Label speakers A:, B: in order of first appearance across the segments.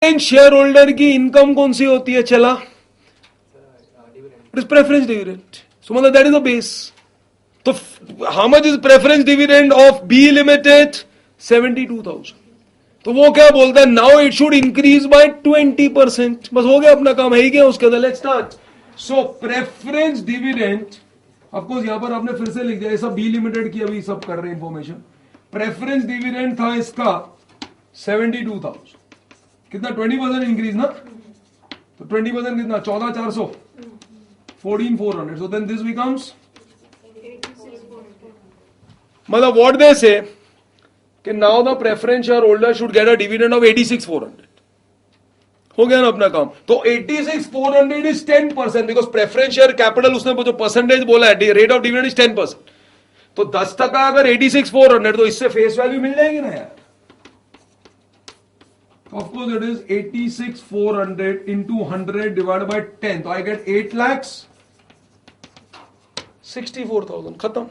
A: Share holder की income कौन सी होती है? चला प्रेफरेंस डिविडेंड. सो मतलब दैट इज द बेस. तो how much is preference dividend of B limited? 72,000. तो वो क्या बोलता है? Now it should increase by 20%. बस हो गया, अपना काम है ही क्या उसके अंदर. Let's start. So preference dividend, of course यहां पर आपने फिर से लिख दिया, ये सब बी लिमिटेड की अभी सब कर रहे हैं इंफॉर्मेशन. प्रेफरेंस डिविडेंड था इसका 72,000. कितना? 20% इंक्रीज ना. तो 20% कितना? 14,400, 14,400. सो देन दिस बिकम्स, मतलब व्हाट दे से कि now the preference share holder should get a dividend of 86,400. हो गया ना अपना काम. तो 86,400 is 10%, because preference share capital उसने जो परसेंटेज बोला है, रेट ऑफ डिविडेंड इज 10%. तो 10% अगर 86,400, तो इससे फेस वैल्यू मिल जाएगी ना यार. Of course it is 86,400 into 100 divided by 10. So I get 8 lakhs 64,000. खत्म.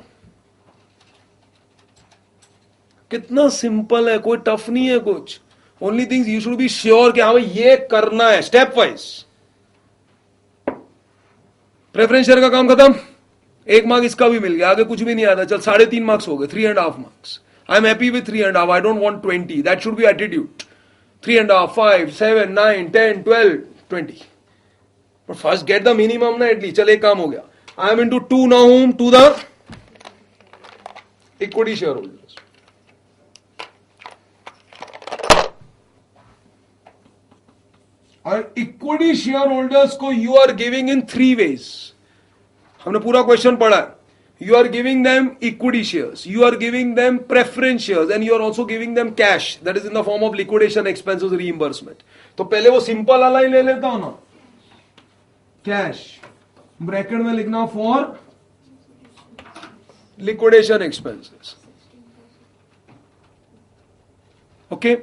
A: कितना सिंपल है, कोई टफ नहीं है कुछ. Only things you should be sure कि हाँ भाई ये करना है स्टेप वाइज. प्रेफरेंस शेयर का काम खत्म. 1 मार्क इसका भी मिल गया, आगे कुछ भी नहीं आता. चल 3.5 मार्क्स हो गए, 3.5 marks. I am happy with 3.5. I don't want 20. That should be attitude. 3.5, 5, 7, 9, 10, 12, 20. But first get the minimum ना at least. चल एक काम हो गया. I am into 2 now to the equity shareholders. और इक्विटी शेयर होल्डर्स को you are giving in 3 ways. हमने पूरा क्वेश्चन पढ़ा है. You are giving them equity shares, you are giving them preference shares, and you are also giving them cash, that is in the form of liquidation expenses reimbursement. तो पहले वो simple वाला ही ले लेता हूं ना. कैश ब्रैकेट में लिखना for liquidation expenses. Okay,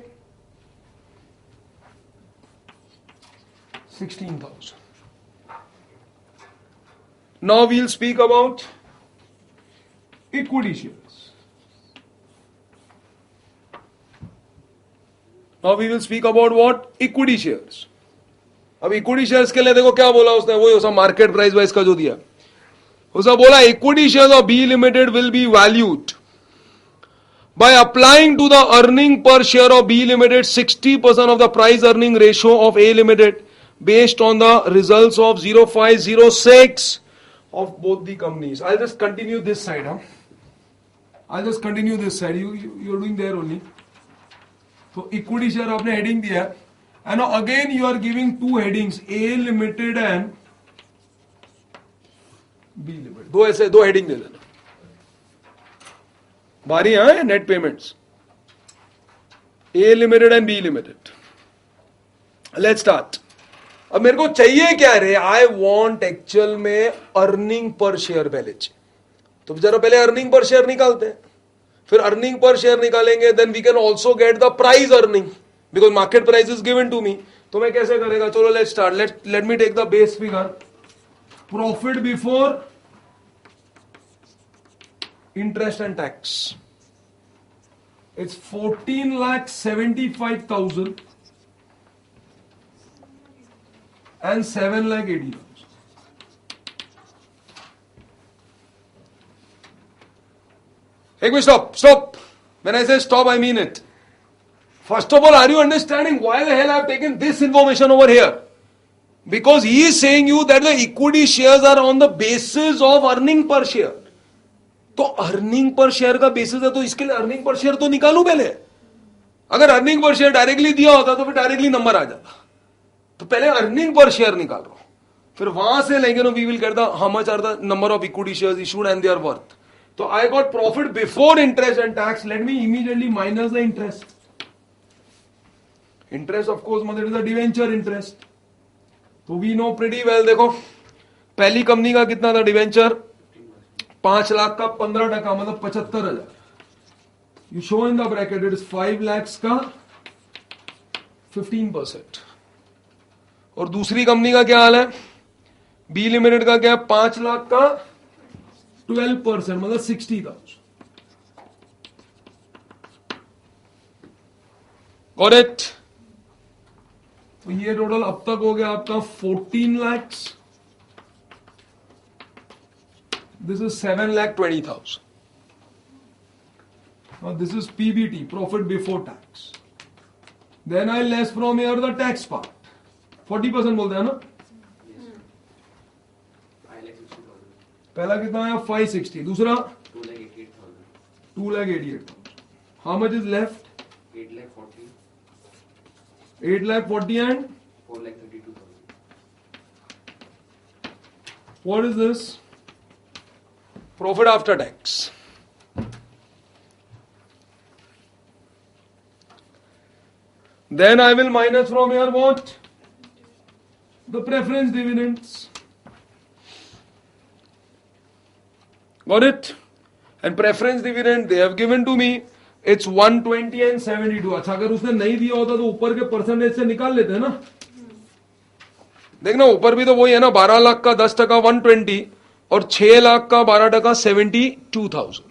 A: 16,000. Now we'll speak about equity shares. Now we will speak about what? Equity shares. अब इक्विटी शेयर्स के लिए देखो क्या बोला उसने, वही उसका मार्केट प्राइस वाइज का जो दिया. उसने बोला equity shares of B limited will be valued by applying to the earning per share of B Limited 60% of the price earning ratio of A Limited based on the results of 0506 of both the companies. I'll just continue this side. I'll just continue this side. You're doing there only. So equity share आपने heading दिया है. And again you are giving 2 headings, A Limited and B Limited. दो heading दे देना. बारी है net payments. A limited and B limited. Let's start. अब मेरे को चाहिए क्या रे? आई वांट एक्चुअल में अर्निंग पर शेयर पहले चाहिए. तो जरा पहले अर्निंग पर शेयर निकालते हैं. फिर अर्निंग पर शेयर निकालेंगे, then we can also get the price earning because market price is given to me. तो मैं कैसे करेगा? चलो let's start. Let me take the base figure. Profit before interest and tax. It's 14,75,000 and 7,80,000. Hey, we stop. When I say stop, I mean it. First of all, are you understanding why the hell I have taken this information over here? Because he is saying you that the equity shares are on the basis of earning per share. तो earning per share का basis है, तो इसके लिए earning per share तो निकालू पहले. अगर अर्निंग पर शेयर डायरेक्टली दिया होता तो फिर डायरेक्टली नंबर आ जाता. तो पहले अर्निंग पर शेयर निकाल रहा हूं, फिर वहां से लेंगे no we will get the how much are the number of equity shares issued and their worth. तो I got profit before interest and tax. Let me immediately minus the interest. Interest of course मतलब it is the debenture interest. तो we know pretty well. देखो पहली company का कितना था debenture? 5 lakh का 15% मतलब 75,000. You show in the bracket it is 5 lakh का 15%. और दूसरी कंपनी का क्या हाल है? बी लिमिटेड का क्या है? 5 लाख का 12% मतलब 60,000. Got it? तो ये टोटल अब तक हो गया आपका 14 lakhs. This is 7,20,000. Now this is PBT, profit before tax. Then I less from here the tax part. 40% बोलते हैं ना. पहला कितना आया 560, दूसरा 2,88,000. How much is left?
B: 8,40,000.
A: 8,40,000 and
B: 4,32,000.
A: what is this? Profit after tax. Then I will minus from here what? The preference dividends. Got it? And preference dividend they have given to me. It's 120 and 72. अच्छा अगर उसने नहीं दिया होता तो ऊपर के percentage से निकाल लेते हैं ना. देखना ऊपर भी तो वही है ना. 12 लाख का 10% 120 और 6 लाख का 12% 72,000.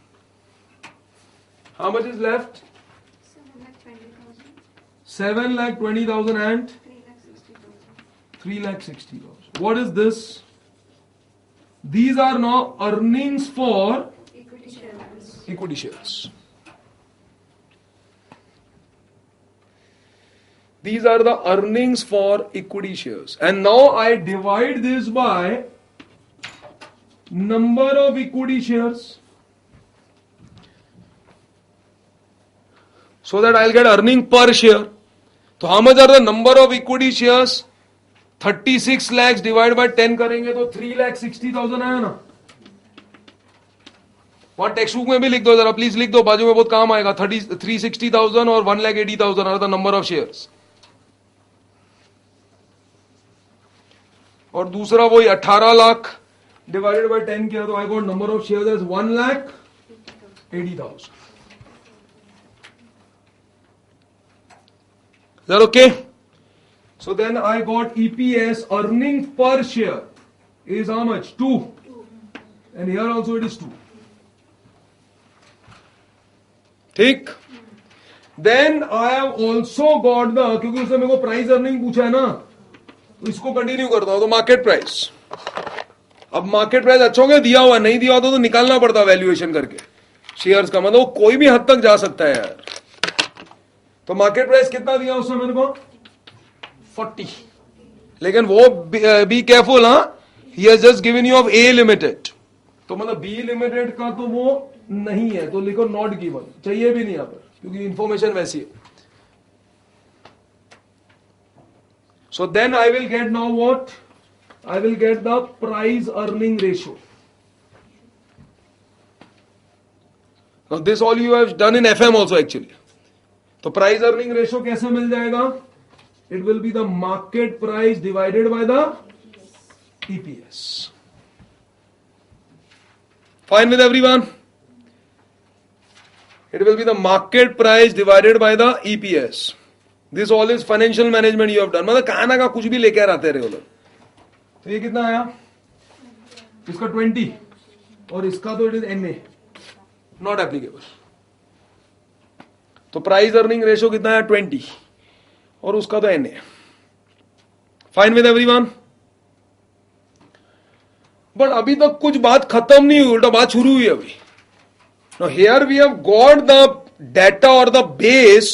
A: How much is left? 7,20,000 and 3,60,000. What is this? These are now earnings for equity shares. These are the earnings for equity shares. And now I divide this by number of equity shares. So that I'll get earning per share. So how much are the number of equity shares? 36 lakhs divided by 10 करेंगे तो 3,60,000 आया ना. वहां text book में भी लिख दो जरा प्लीज, लिख दो बाजू में, बहुत काम आएगा. 360,000 और 1,80,000 are the number of shares. और दूसरा वही 18 लाख डिवाइडेड बाय 10 किया तो I got number of shares as 1,80,000. Is that okay? So then I got EPS, earning per share is how much? 2. And here also it is 2. ठीक. Then I have also got the, क्योंकि उसने मेरे को price earning पूछा है ना, तो इसको कंटिन्यू करता हूं. तो मार्केट प्राइस. अब मार्केट प्राइस अच्छा हो गया, दिया हुआ नहीं दिया होता तो निकालना पड़ता वैल्यूएशन करके शेयर्स का. मतलब कोई भी हद तक जा सकता है यार. तो मार्केट प्राइस कितना दिया उसने मेरे को? 40. लेकिन वो बी केयरफुल. हाँ, he has just given you of A limited. तो मतलब बी लिमिटेड का तो वो नहीं है, तो लिखो नॉट गिवन. चाहिए भी नहीं यहां पर क्योंकि इंफॉर्मेशन वैसी है. So then I will get now what? I will get the price earning ratio. Now this all you have done in FM also actually. तो प्राइस अर्निंग रेशियो कैसे मिल जाएगा? It will be the market price divided by the EPS. Fine with everyone? It will be the market price divided by the EPS. This all is financial management you have done. मतलब कहां ना का कुछ भी लेकर आते regular. तो ये कितना आया? इसका 20 और इसका तो it is NA, not applicable. तो प्राइस अर्निंग रेशियो कितना है? 20 और उसका तो NA. Fine with everyone? But अभी तक कुछ बात खत्म नहीं हुई, उल्टा बात शुरू हुई अभी. Now here we have got the data or the base